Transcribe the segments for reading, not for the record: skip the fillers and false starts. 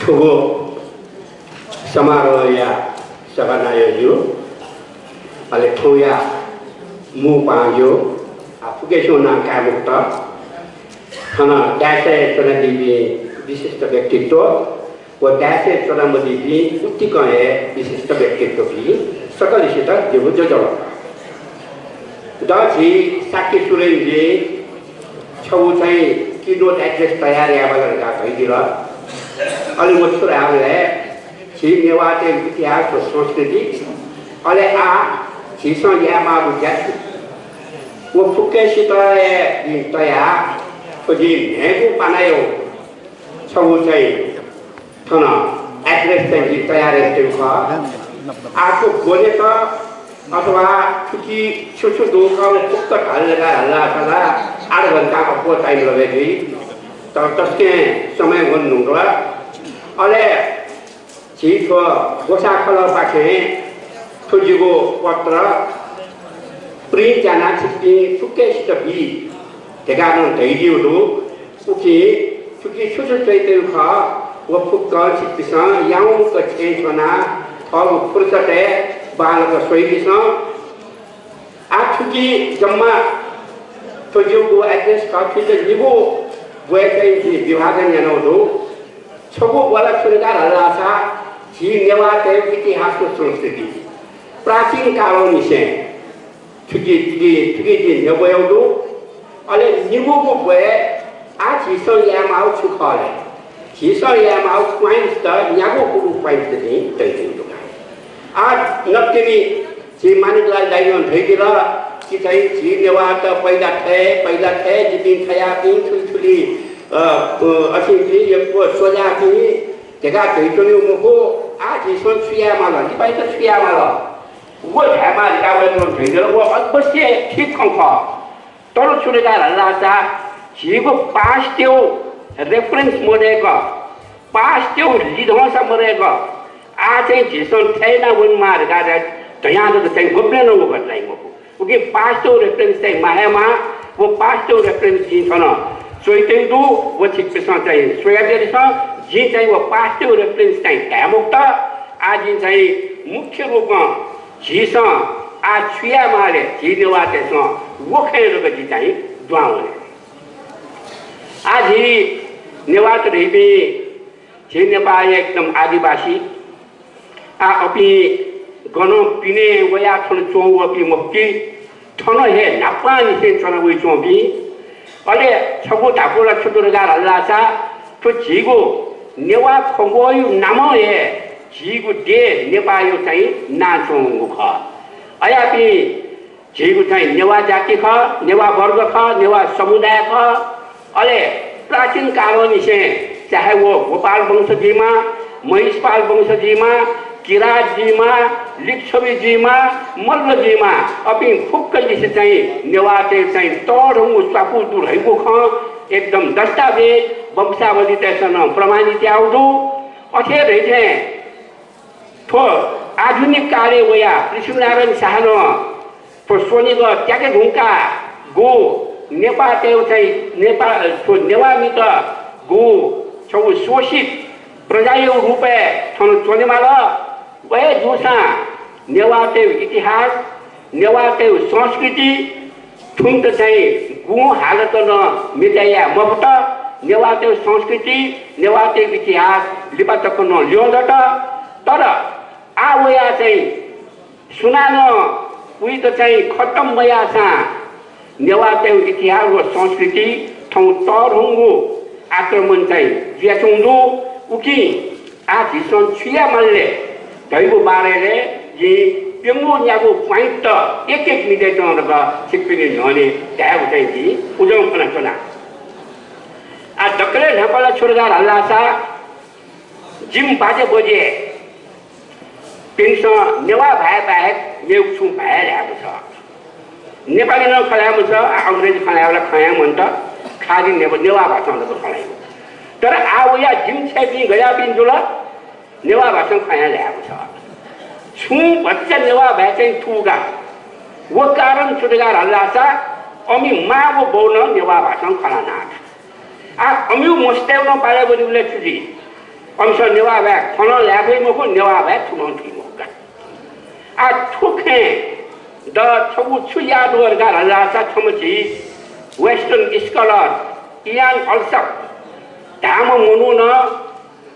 Tugu Samaroya Savanayo, Aletoya Mupanjo, Application Kamukta, Hana Dasa Sonadibi, this is the Vectito, what Dasa Sonamodibi, Utikoe, this is the Vectito, Sakalishita, Divujo. Daji Saki Surenji, Chautai, keynote address Tayari Avalaka, Hollywood Surale, Chi Nevate Vitia for Society, Ole A, Chison Yama Bujet, Wofukeshita in Toya, for the Negu Panayo, Chautai, Tona, address and Tayari Tilka, Aku Boneta. अथवा चुकी छोटो दोका में पुक्का ढालने का हल्ला चला 8 घंटा का पूरा टाइम लगेगी तब तक के समय वन नूरा अले चीज़ को गोसा खला पाके तुझको पत्र प्रिंट जाना चिपकी चुके चिपकी तेगानों तेजी उड़ू चुकी छोटो चीज़ का वो पुक्का चिपकिसा याऊं का चेंज बना और पुरस्ते बालक स्वयं आखिरी जम्मा तो जो वो एड्रेस काफी तो निबो वो एक ही विभाजन या नौ छबो वाला सुनकर हल्लासा जी नेवाते इतिहास को संस्कृति प्राचीन कालों में से चुकी नेवायो दो अले निबो को वो आज हिस्सा या माउ चुकाले हिस्सा या माउ क्वाइंस ता न्यागो कुरु क्वाइंस नहीं तैयार आज नक्की जी मानिकलाल दाइयों भेजिला कि चाहे जी नेवात पैदा थे जितिन थया पिन थुली असी भी ये वो सोचा कि जगह चैतन्य मुको आज ईश्वर सुया माला जी भाई तो सुया माला वो है माल का वो भेजिला वो अवश्य ठीक कंफा तोड़ चुने का लासा जी को पास त्यो रेफरेंस मरेगा पास त्यो लीडों सा मरेगा आज एक जिसन थे ना वन मार का तो यहाँ तो चाहे गुप्त ना वो बताएं क्योंकि पास तो रेफरेंस थे माहे माँ वो पास तो रेफरेंस जी था ना सोईते दो वो ठीक पे सांच चाहिए सोया जैसे सांच जी चाहिए वो पास तो रेफरेंस चाहिए क्या मुक्ता आज जी चाहिए मुख्य रूप में जी सांच आज छुया मारे जी नेवाते सांच वो खेल लोग जी चाहिए दुआओं आज ही नेवात रही भी जी नेपाल एकदम आदिवासी अभी गनो पिने वया थोड़े चों अभी मुक्की थोड़ा है नापान से चों वही चों भी अरे छबो तापोला छोटो लगा रहा था तो जीगो नेवा खंगोयु नामो है जीगो दे नेपायो चाहिए ना चों मुखा आया भी जीगो चाहिए नेवा जाति का नेवा वर्ग का नेवा समुदाय का अरे प्राचीन कालों में से चाहे वो गोपाल वंश जी माँ महिषपाल वंश जी माँ किरात जी माँ लिच्छवी जी माँ मल्ल जी माँ अभी फुक्क जिसे चाहिए नेवाते चाहिए तोड़ हूँ सापू दूर है वो खां एकदम दस्तावेज वंशावली तैसा प्रमाणित आउटू अच्छे रहते हैं तो आधुनिक कार्य हुआ पृथ्वीनारायण शाहनो तो सोनी को क्या के घूमका गो नेपाल ते चाहिए नेपाल तो नेवामित गो सब शोषित प्रजायों रूपे थोड़ा सोने माला वह दूसरा नेवाते इतिहास नेवाते संस्कृति थुंत चाहिए गुण हालत न मिटाया मफता नेवाते संस्कृति नेवाते इतिहास लिपा तक न लियो जाता तर आवया चाहिए सुनानो वही तो चाहिए खत्म मया सा नेवाते इतिहास व संस्कृति थों तौर होंगो आक्रमण चाहिए जियाचुंगो उकी आज हिस्सा छुया मल्ले दैव बारे ले ये प्यंगो न्यागो पॉइंट एक मिनट में लगा सिक्किने न्याने क्या होता है जी उजाम पना चला आज दक्कले ढापला छोड़कर अल्लाह सा जिम बाजे बजे पेंशन नेवा भाई भाई ये उच्चों भाई रहा मुझा नेपाली न खाया मुझा अंग्रेजी खाया वाला खाया मनता खादी नेवा भाषा में तो खाया तर आवया जिम छेपी गया बिन जुला नेवा भाषा खाया ले मुझा छू बच्चा नेवा भाषा थूगा वो कारण छुटेगा अल्लाह सा अमी माँ वो बोलना नेवा भाषा खाना ना आ अमी मुस्तेव न पाले बोली बोले चुजी 엄서 내와백 터널 내배 먹고 내와백 투망티 먹가 아 툭해 더 초구 추야도가 알라사 처음지 웨스턴 스컬러 이안 얼삭 다음 모노나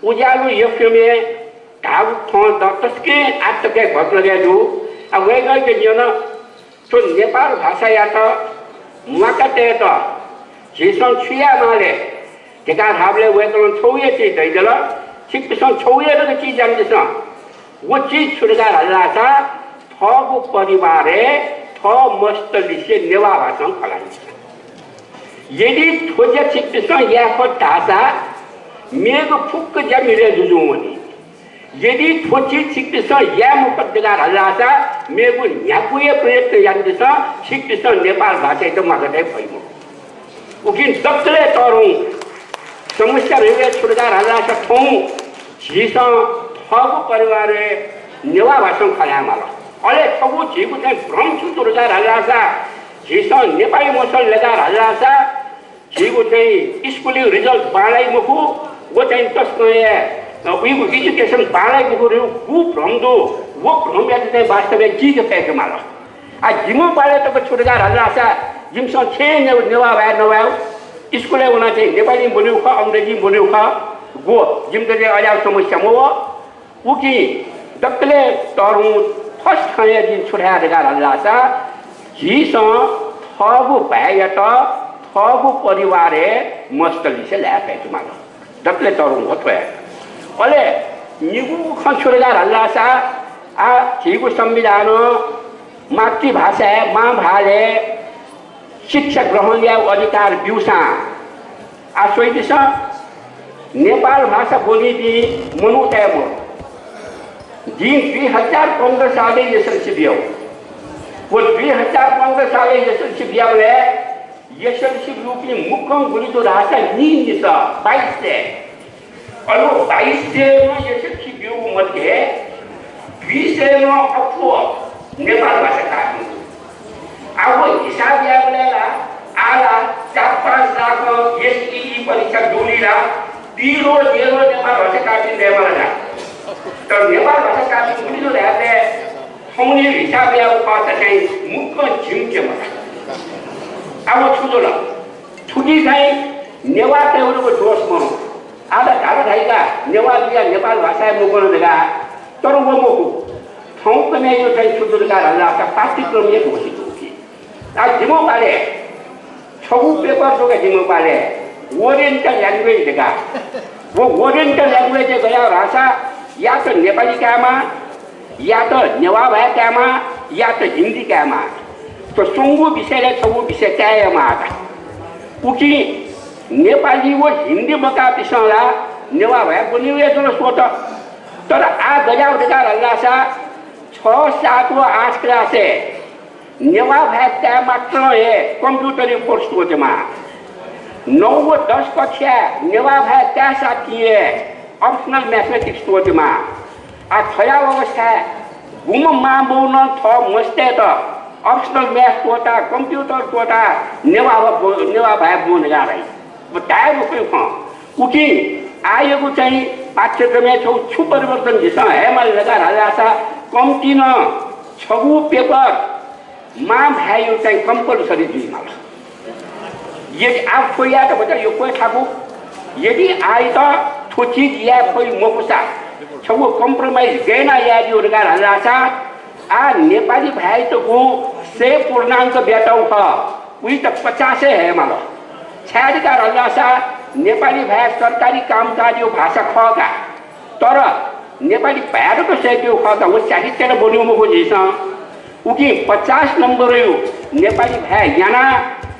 우자로 옆에 다국 통 더스게 아트게 거들게도 아 왜가 그녀나 전 네팔 भाषाया서 마카테도 지선 취야 말에 제가 하블레 왜들은 초위에 되더라 직비선 초위에도 지장에서 워치 출가 알라사 더국 परिवार에 더 머스터리시 नेवा भाषा फलाइन्छ यदि थोजे चित्तसँग याको दासा मेगो फुक्क जमिले जुजुमनी यदि थोची चित्तसँग या मुकद्दगार हल्लासा मेगो न्याकुए प्रयत्न यान्दिस चित्तसँग नेपाल भाषा त मगदै भइमो उकिन दक्ले तरुङ समस्या रेवे छुडगार हल्लासा ठौ झिस थगो परिवारले नेवा भाषा खलामाला अले थगो झिको चाहिँ भ्रम छुडगार हल्लासा जिसो नेपाली मसल लगार हल्लासा जिगो चाहिँ स्कुली रिजल्ट बालाई मुखु वो चाहिँ तस्को उइगो एजुकेसन बालाई मुखु रे गु भ्रमदो वो भ्रम या चाहिँ वास्तविक जी के पैक माला आ जिमो बाले त छुडगार हल्लासा जिमसो छे नेवा भए नभए स्कुले उना चाहिँ नेपाली बोल्यो ख अंग्रेजी बोल्यो ख गो जिम त अहिले समस्या मो उकी दक्ले तरु फर्स्ट खाया जिन छुडा लगार हल्लासा जिसो थगु भाइयत थगु परिवारे मस्तलिसे ल्यापे तुमालो दक्ले तरुङ होतवे अले निगु खछुरगार हल्लासा आ जिगु संविधान मातृभाषा मां भाले शिक्षा ग्रहण या अधिकार बिउसा आ सोइदिस नेपाल भाषा बोलिदि मनुतेमो जिन 2015 सालले यसरी सिबियो वो 2015 साले यसरी बिहाले यसरी रूपी मुखम गुलितो रासा निसा 22 से अलो 22 से में यसरी बिउ मध्ये 20 से में अफो नेपाल भाषा काट्नु अब हिसाब याबलेला आला 4-5 लाख एसई परीक्षा दोलीला 0 नेपाल भाषा काट्नु देमला त नेपाल भाषा काट्नु गुलितो रासा हमने हिसाब या पास चाहिँ मुख्य झिम्के मलाई अब छुदोला छुटी चाहिँ नेवा तेउरको जोस मरो आधा घाटा थाइका नेवा लिया नेपाल भाषा मुगोन देगा तर वो मोकु ठाउँ पनि यो चाहिँ छुदोलका हल्लाका पाठ्यक्रम एक घोषित होकी आ जिमो पाले छगु पेपर जोगा जिमो पाले ओरिएन्टल ल्याङ्ग्वेज देगा वो ओरिएन्टल ल्याङ्ग्वेज गया भाषा या त नेपाली कामा या तो नेवा भाषा कामा या तो हिंदी कामा तो सोंगु विषयले छगु विषय कायमा आता उकी नेपाली वो हिंदी बका पिसला नेवा भाषा बोलियो जन सोत तर आ गजाउ देकार हल्लासा 6-7 व 8 क्लास है नेवा भाषा मात्र है कंप्यूटर कोर्स को जमा 9 व 10 कक्षा नेवा भाषा साथी है ऑप्शनल मैथमेटिक्स को जमा आ खया अवस्था गुम माबोन थ मस्ते त ऑप्शनल मैथ कोटा कंप्यूटर कोटा नेवा भाइ बोन गारै बताए रुपे ख उकी आएको चाहिँ पाठ्यक्रम छु परिवर्तन दिस हेमल लगा राजा कम्ती न छगु पेपर मा भाइ चाहिँ कंपलसरी दिमा यदि आप कोही या त बता यो कोही थाकु यदि आइ त थोची या कोही मोकुसा छगु कम्प्रोमाइज गेना यादियो लगार हल्लासा आ नेपाली भाइ त गु से पूर्णांक बेटाउ ख उही त 50 है मालो छाडिकार हल्लासा नेपाली भाइ सरकारी कामकाजी भाषा खका तर नेपाली भाइको सेक्यो खका उ साहित्य र बोल्नु मको जिस उकी 50 नम्बर यो नेपाली भाइ याना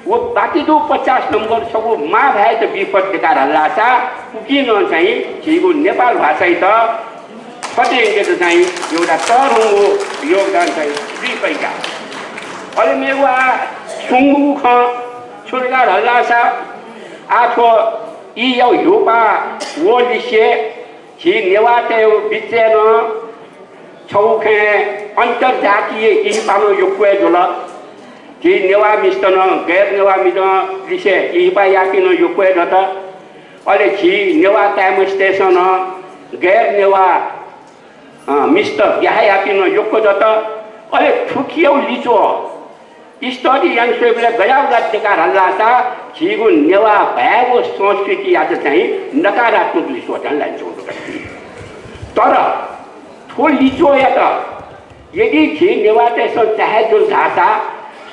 वो बाकी दो 50 नंबर छगु मा भाइ त विपद देकार हल्लासा उकी न चाहिँ जिगु नेपाल भाषा त फटेंगे तो चाहिँ एउटा तरंगो योगदान चाहिँ दिपैका अहिले मेवा सुंगु ख छुरगार हल्लासा आठो इ यो योपा वो लिसे छि नेवाते बिचेन छौखे अन्तर्जातीय इ पालो योक्वे जोल छि नेवा मिस्तन गैर नेवा मिद लिसे इ पा याकिन योक्वे नत अहिले छि नेवा टाइम स्टेशन गैर नेवा mister Yahayapi Yoko Data, or a Tukio Lito. Study young Shabla Gaya Tekaralata, Chigun Neva, Bago, Sonskiti at the time, Nakara to Lisot and Lancho. Tora, Tulito Yata, Yedi King, Nevate Son Tahadul Tata,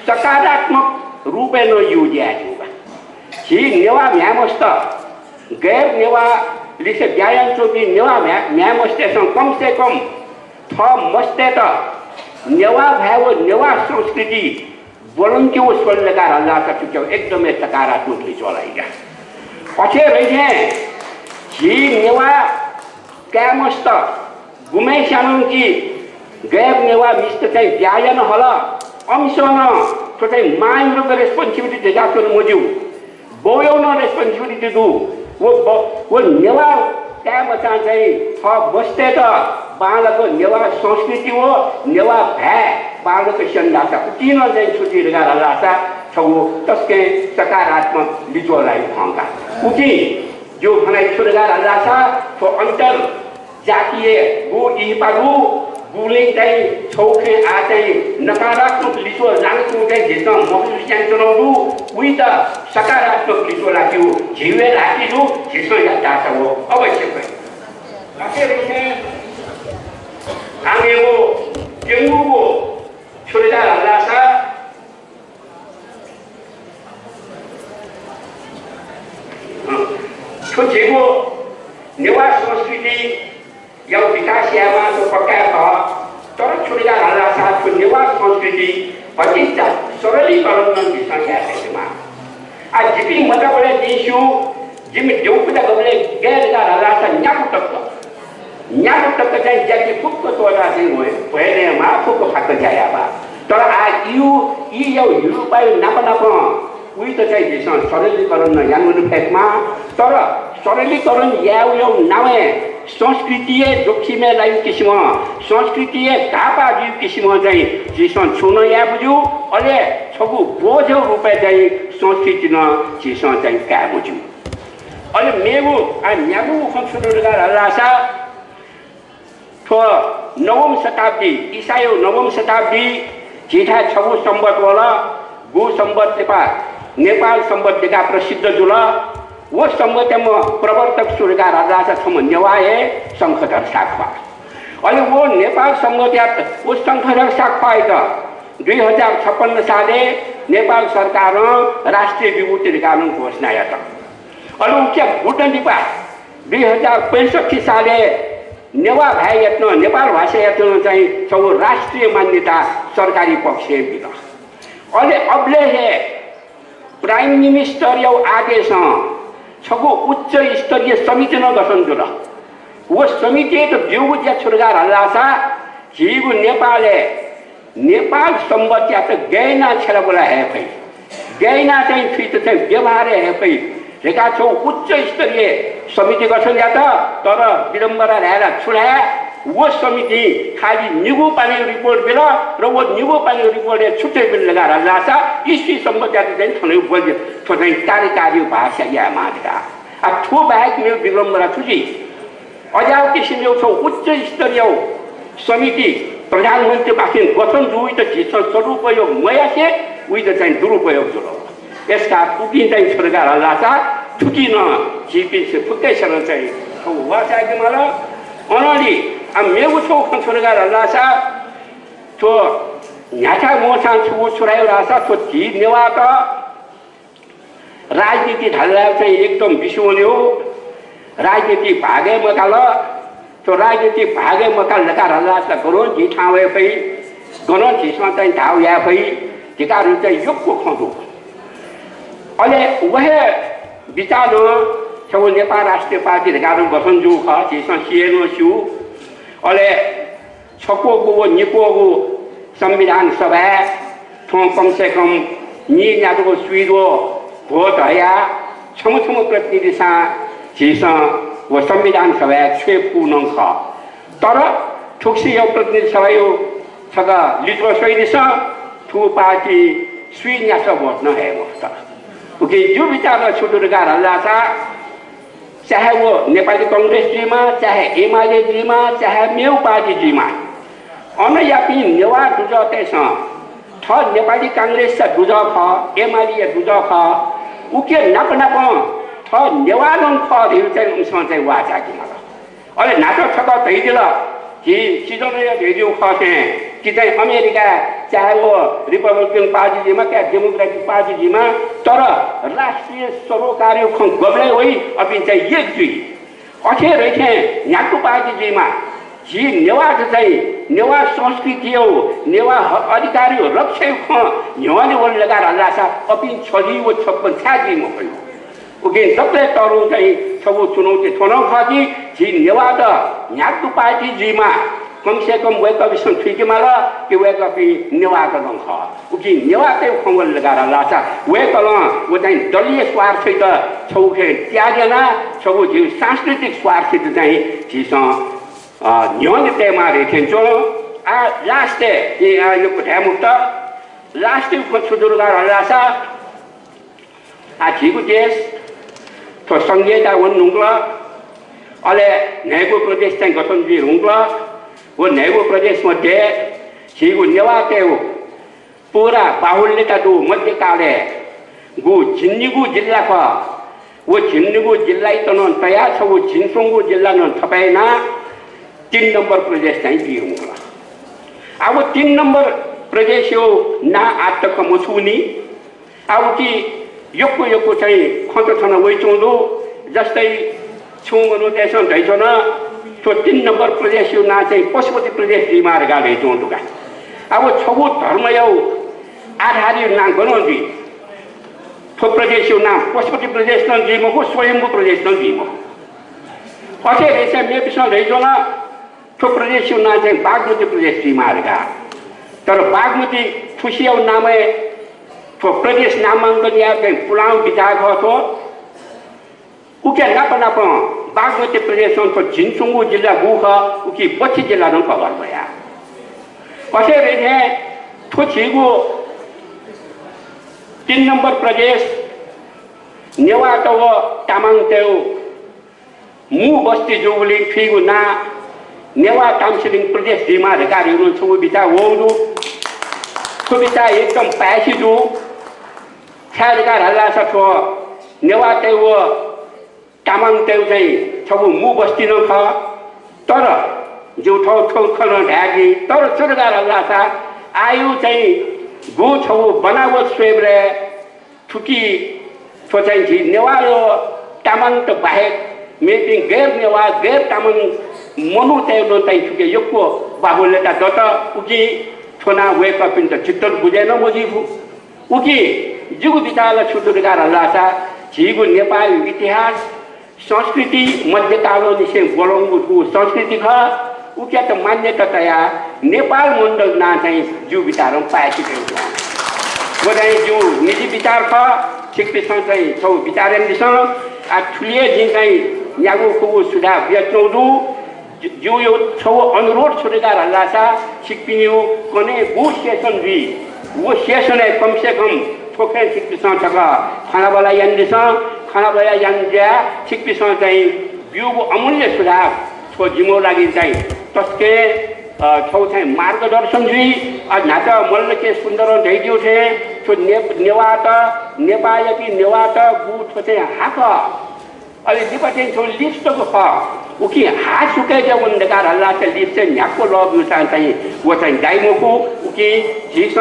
Sakaratmo, Rubeno Yudia. She Neva Mamosta, gave Neva. Lise giant to be Neva Mamostation, come say come. Tom Mosteta, Neva have Neva Society, volunteers for the Garalata to go exomit the Gara to Lisolaya. What here, she Neva Camosta, Gumeshanunki, gave Neva Mr. Giant Holla, Omsona, to take mind of the responsibility to Dr. Moju, Boyono responsibility to do. When Neva Tamatan say, Hop Bosteta, Balako, Neva Sonskitivo, Neva Pay, Balakashan Lata, Tino then to the Lata, so Tuscan, Sakaratma, Visualize Honka. Uki, you connect to the Lata for until Jackie, Go Ipagu, Guling Day, Token Ate, Nakara to Liso, Lanku, Jesson, Mosu, with the Sakara to Liso like you, Jive Latidu, Jesson Yatawo, our children. Amigo, Jingu, Churida Lasa, Chujigo, Neva Society. Yang Vikasiama to Pakapa, Torchuriga Alasa to Neva Constitution, Pakistan, sorely government is not Yasima. A jipping Matapole issue, Jimmy Jokuta Goblet, Gerda Alasa, Yakutaka. Yakutaka and Jackie Puka to us in when Mapuko Hakajayaba. Tora, you by Napanapa, with the tradition, sorely government, Yamun Pekma, Tora, sorely government Yao Nawe. संस्कृतिए जोखिमे लायु किसिम संस्कृतिए धापा जीव किसिम चाहिँ जिसन छुन या बुझु अले छगु बोझो रुपे चाहिँ संस्कृति न जिसन चाहिँ का बुझु अले मेगु आ न्यागु खसुरुगा लासा थो नवम शताब्दी ईसायो नवम शताब्दी जेठा छगु संवत वाला गु संवत नेपाल संवत का प्रसिद्ध जुला वो संगठन प्रवर्तक सुरगा राजा थम नेवाए संखदर साखवा अनि वो नेपाल संगठन वो संखदर साखवा त 2056 साले नेपाल सरकार राष्ट्रिय विभूति कानून घोषणा यात अनि उके भुटन दिपा 2065 साले नेवा भाइ यत्न नेपाल भाषा यत्न चाहिँ सब राष्ट्रिय मान्यता सरकारी पक्ष बिल अनि अबले हे प्राइम मिनिस्टर यो आदेश छगो उच्च स्तरीय समिति न गठन जुल वो समिति तो बिउ ज्या छुरगार हल्लासा जीव नेपाल संबत या तो गैना छेला बोला है भाई गैना चाहिँ फिट चाहिँ व्यवहार है भाई रेखा छौ उच्च स्तरीय समिति गठन या तर विडम्बना रहेला छुडा वो समिति खाली निगु पानी रिपोर्ट बिल र वो निगु पानी रिपोर्ट छुट्टै बिल लगाएर हल्लासा इसी संबत या चाहिँ थनै बोल्यो थनै कार्यकारी भाषा या माथका आ ठो बाहेक मेरो विडम्बना छुजी अझाउ किसिमले छौ उच्च स्तरीय समिति प्रधानमन्त्री बाखिन गठन जुइ त जिसन सदुपयोग मयासे उइ त चाहिँ दुरुपयोग जुल यसका पुकिन चाहिँ सरकार हल्लासा छुटिन जीपी से फुक्कै सर चाहिँ छौ वाचाके मलाई अनली आ मेगु छौ सरकार हल्लासा तो न्याचा मोसा छु छुरायो रासा तो जी नेवा त राजनीति ढल्ला चाहिँ एकदम बिसोन्यो राजनीति भागे मकाल तो राजनीति भागे मकाल लगा हल्ला त गरो जी ठावे पई गनो जिसमा चाहिँ धाउ या पई जिकारु चाहिँ युगको खदु अले वहे विचार सब नेपाल राष्ट्रिय पार्टी गाह्रो गठन जो ख जिसमा सिएनो छु अले छको गो निको गो संविधान सभा थो कम से कम नि न्यादो स्वीडो भोट हया छम प्रतिनिधि सा जिस वो संविधान सभा छे पूर्ण ख तर ठुक्सी यो प्रतिनिधि सभा यो छगा लिटो सैनिस ठु पार्टी स्वीन्यास भोट न है मुक्त ओके जो विचार छुटुरगार हल्ला सा चाहे वो नेपाली कांग्रेस जीमा चाहे एमाले जीमा चाहे मेउ पार्टी जीमा अनयापी नेवा दुजते छ थ नेपाली कांग्रेस छ दुज ख एमाले दुज ख उके नप नप थ नेवालन ख दिउ चाहिँ उसँग चाहिँ वाचा कि मलाई अरे नाटक छ त दिला कि सिजन भेजियो ख कि चाहिँ अमेरिका चाहे वो रिपब्लिकन पार्टी जीमा क्या डेमोक्रेटिक पार्टी जीमा तर राष्ट्रिय सरोकारी खं गबले होई अपि चाहिँ एक जुई अखे रहे यहाँको पार्टी जीमा जी नेवा चाहिँ नेवा संस्कृति हो नेवा अधिकारी हो रक्षे ख यहाँले वन लगाएर हल्ला छ अपि छजी वो छप्पन छाजी म भयो उके सबले तरु चाहिँ सब चुनौती थोनो खाकी जी नेवा त यहाँको पार्टी जीमा कम से कम वे कभी ठीक माला कि वे कभी नेवा का दंग खा उकी नेवा के खंगल लगा रहा लाचा वे कला वो जाइन दलीय स्वार्थ से तो छौके त्यागना छौ जीव सांस्कृतिक स्वार्थ से तो जाइन जीसा न्योन ते मारे थे जो आ लास्ट ये यो पढ़े मुक्ता लास्ट को छुदुर का लाचा आ जीव देश तो संगीता वन नुंगला अले नेगो प्रदेश तंग गठन जी नुंगला वो नेगो प्रदेश मध्ये छिगु नेवा के पूरा बाहुल्यता दो मध्य काले गु जिन्निगु जिल्ला का वो जिन्निगु जिल्ला इतनो तया छ वो जिन्सोंगु जिल्ला न थपाइना 3 नंबर प्रदेश चाहिँ दिउला अब 3 नंबर प्रदेश यो ना आटक मसुनी अब कि योको योको चाहिँ खतो छन वइचोंदो जस्तै छुङनो देशन दैछन तो 3 नंबर प्रदेश यो ना चाहिँ पशुपति प्रदेश दिमार गाले जोंदुगा अब छबु धर्म यो आधारी ना गनोदी तो प्रदेश यो ना पशुपति प्रदेश न दिमको स्वयंभू प्रदेश न दिमको अथे रेसे मे बिस दैछन तो प्रदेश यो ना चाहिँ बागमती प्रदेश दिमार गा तर बागमती खुशियाउ नामे तो प्रदेश नामांकन या चाहिँ पुलाउ विधायक हो उके नाप बागमती प्रदेश तो जिन्सुंगु जिल्ला गुख उकी बच्ची जिल्ला न खबर भया असे रेहे थोछिगु 3 नंबर प्रदेश नेवा तो तामाङ तेउ मु बस्ती जोगुली फिगु ना नेवा तामसिलिङ प्रदेश दिमा अधिकारीहरु छु बिचा वौदु छु बिचा एकदम पैसी दु छाडगार हल्ला छ नेवा तेउ तामाङ तेउ चाहिँ छबु मु बस्ती न ख तर जो ठौ खन ढाकी तर सुरगार हल्ला छ आयु चाहिँ गो छबु बनावट स्वेब्रे ठुकी तो चाहिँ जी नेवालो तामाङ त बाहेक मेपि गैर नेवा गैर तामाङ मनु तेउ न ठुके यको बाहुल्यता दत उकी छोना वेक अप इन द चित्तर बुझेन मोजिफु उकी जुगु बिचाला छुटुरगार हल्ला छ झिगु नेपाली इतिहास संस्कृति मध्यकालो निसे बोलंगु संस्कृति ख उके त मान्यता तया नेपाल मण्डल ना चाहिँ जु विचारम पाएकी थियो वदाइ जो निजी विचार ख ठीक पिसन चाहिँ छौ विचारन दिस आ ठुलिए जिन चाहिँ यागु को सुधार व्यक्तौदु जो यो छौ अनुरोध छुटगार हल्ला छ सिकपिनियो कने गो सेसन भी वो सेसन है कम से कम ठोके ठीक पिसन छ खाना वाला यान दिस खाना वाला यान ज्या ठीक पिसन चाहिँ बिउको अमूल्य सुधार छो जिमो लागि चाहिँ तस्के छौ चाहिँ मार्गदर्शन जी आज नाता मल्ल के सुन्दर दैदियो थे छो नेवात नेपाली नेवात गु छो चाहिँ हाक अलि दिपटे छो लिस्ट को ख उकी हात सुके जे उन्डकार हल्ला से लिस्ट से न्याको लग युसा चाहिँ वो चाहिँ दाइमोको उकी जिस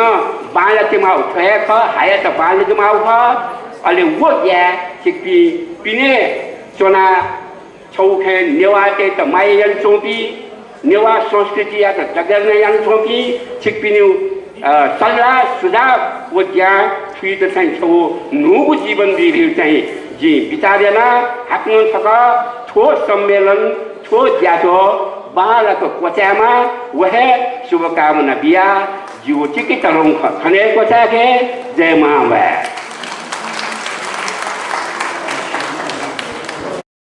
बालतिमा उठे ख हाय त बालतिमा उठ अलि वो या सिकपी पिने चोना छौखे नेवाते त मायन चोपी नेवा संस्कृति या त जगर्ने यान चोपी सिकपिनु सल्लाह सुझाव वो ज्या छुइद चाहिँ छौ नुगु जीवन दिरि चाहिँ जी विचारेना हाक्नु सका ठो सम्मेलन ठो ज्याठो बालक कोचामा वहे शुभकामना बिया जीव चिकित रंग खने कोचा के जय महाबा